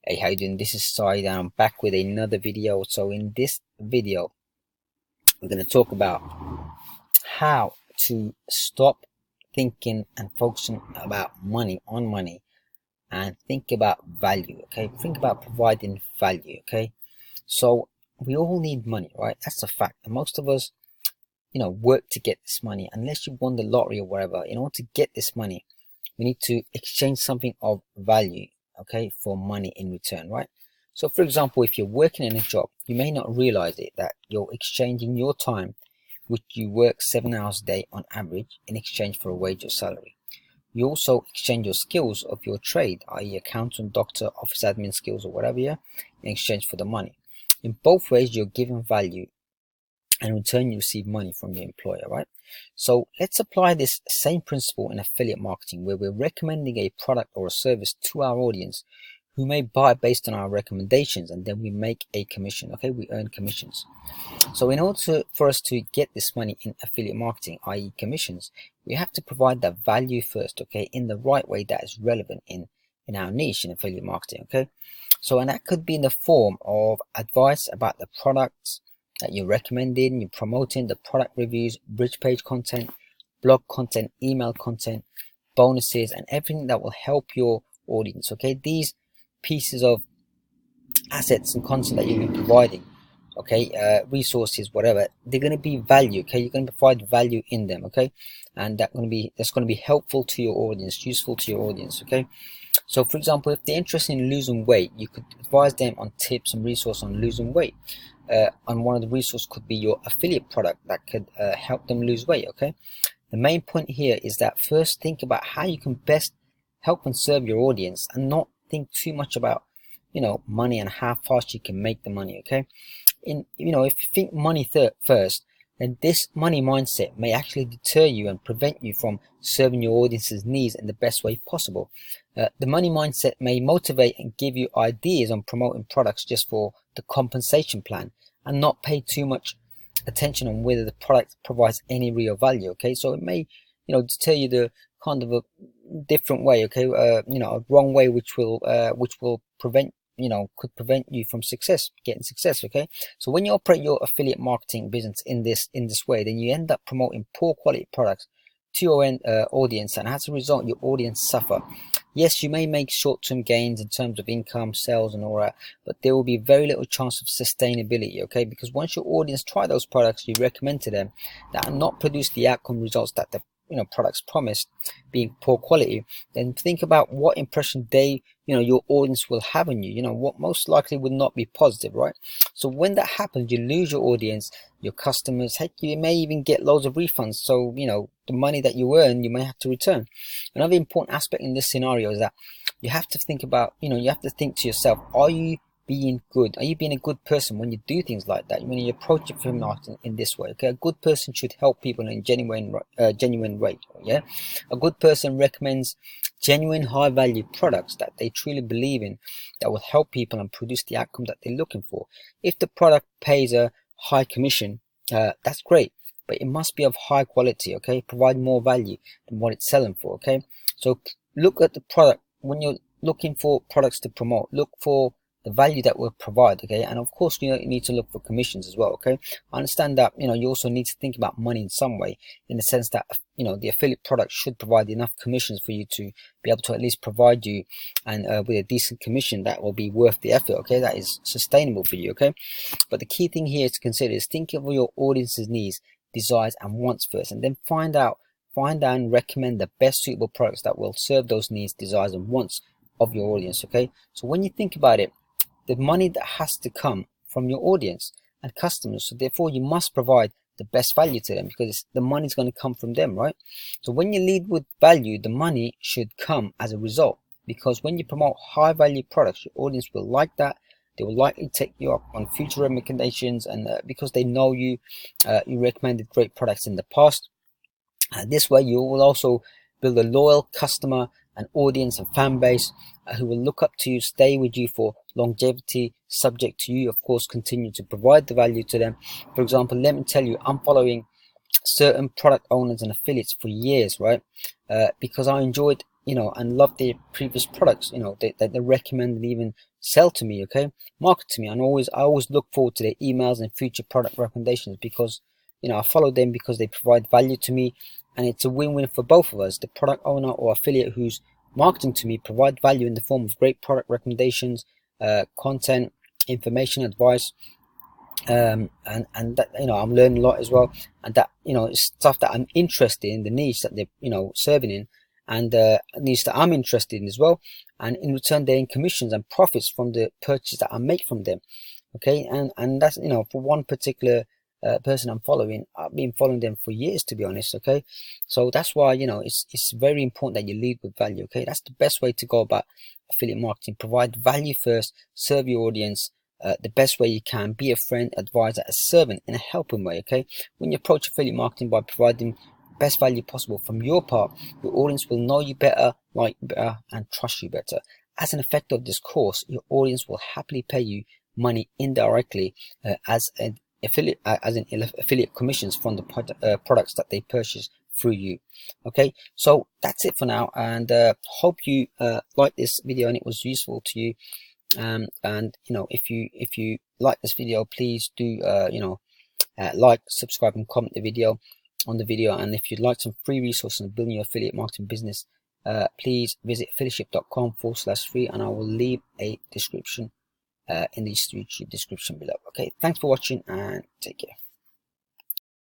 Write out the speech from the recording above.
Hey, how you doing? This is Said and I'm back with another video. So in this video, we're going to talk about how to stop thinking and focusing about money and think about value. Okay, think about providing value. Okay, so we all need money, right? That's a fact. And most of us, work to get this money. Unless you won the lottery or whatever, in order to get this money, we need to exchange something of value, okay, for money in return, right? So for example, if you're working in a job, you may not realize it, that you're exchanging your time, which you work 7 hours a day on average, in exchange for a wage or salary. You also exchange your skills of your trade, i.e. accountant, doctor, office admin skills or whatever, yeah, in exchange for the money. In both ways, you're given value, and in return you receive money from your employer, right? So let's apply this same principle in affiliate marketing, where we're recommending a product or a service to our audience who may buy based on our recommendations, and then we make a commission. Okay, we earn commissions. So in order for us to get this money in affiliate marketing, i.e. commissions, we have to provide that value first, okay, in the right way that is relevant in our niche in affiliate marketing. Okay, so and that could be in the form of advice about the products that you're recommending, you're promoting, the product reviews, bridge page content, blog content, email content, bonuses, and everything that will help your audience. Okay, these pieces of assets and content that you'll be providing, okay, resources, whatever, they're going to be value. Okay, you're going to provide value in them. Okay, and that's going to be helpful to your audience, useful to your audience. Okay, so for example, if they're interested in losing weight, you could advise them on tips and resources on losing weight. And one of the resources could be your affiliate product that could help them lose weight. Okay, the main point here is that first think about how you can best help and serve your audience, and not think too much about money and how fast you can make the money. Okay, if you think money first, then this money mindset may actually deter you and prevent you from serving your audience's needs in the best way possible. The money mindset may motivate and give you ideas on promoting products just for the compensation plan, and not pay too much attention on whether the product provides any real value. Okay, so it may deter you the kind of a different way. Okay, a wrong way, which will prevent could prevent you from getting success. Okay, so when you operate your affiliate marketing business in this way, then you end up promoting poor quality products to your audience, and as a result your audience suffer. Yes, you may make short-term gains in terms of income, sales and all that, but there will be very little chance of sustainability. Okay, because once your audience try those products you recommend to them that are not produce the outcome results that the products promised, being poor quality, then think about what impression your audience will have on you. What most likely would not be positive, right? So when that happens, you lose your audience, your customers. Heck, you may even get loads of refunds. So the money that you earn, you may have to return. Another important aspect in this scenario is that you have to think about, you have to think to yourself, are you being good? Are you being a good person when you do things like that, when you approach it from marketing in this way? Okay, a good person should help people in genuine way. Yeah, a good person recommends genuine high value products that they truly believe in, that will help people and produce the outcome that they're looking for. If the product pays a high commission, that's great, but it must be of high quality. Okay, provide more value than what it's selling for. Okay, so look at the product when you're looking for products to promote. Look for the value that will provide. Okay, and of course you need to look for commissions as well. Okay, I understand that you also need to think about money in some way, in the sense that the affiliate product should provide enough commissions for you to be able to at least provide you and with a decent commission that will be worth the effort. Okay, that is sustainable for you. Okay, but the key thing here to consider is think of your audience's needs, desires and wants first, and then find out and recommend the best suitable products that will serve those needs, desires and wants of your audience. Okay, so when you think about it, the money that has to come from your audience and customers, so therefore you must provide the best value to them, because the money is going to come from them, right? So when you lead with value, the money should come as a result, because when you promote high value products, your audience will like that. They will likely take you up on future recommendations, and because they know you recommended great products in the past. This way you will also build a loyal customer, an audience and fan base who will look up to you, stay with you for longevity, subject to you of course continue to provide the value to them. For example, let me tell you, I'm following certain product owners and affiliates for years, right? Because I enjoyed you know, and love their previous products, you know, that they recommend and even sell to me, okay, market to me. And I always look forward to their emails and future product recommendations, because, you know, I follow them because they provide value to me, and it's a win-win for both of us. The product owner or affiliate who's marketing to me provide value in the form of great product recommendations, content, information, advice, and that, you know, I'm learning a lot as well, and that, you know, it's stuff that I'm interested in, the niche that they're, you know, serving in, and niche that I'm interested in as well, and in return they earn commissions and profits from the purchase that I make from them. Okay, and that's, you know, for one particular person I'm following, I've been following them for years, to be honest. Okay, so that's why, you know, it's very important that you lead with value. Okay, that's the best way to go about affiliate marketing. Provide value first, serve your audience the best way you can. Be a friend, advisor, a servant in a helping way. Okay, when you approach affiliate marketing by providing best value possible from your part, your audience will know you better, like you better, and trust you better. As an effect of this course, your audience will happily pay you money indirectly as an affiliate commissions from the products that they purchase through you. Okay, so that's it for now, and hope you like this video and it was useful to you. And you know, if you like this video, please do you know, like, subscribe, and comment the video on the video. And if you'd like some free resources on building your affiliate marketing business, please visit affiliateship.com/free, and I will leave a description in the YouTube description below. Okay, thanks for watching and take care.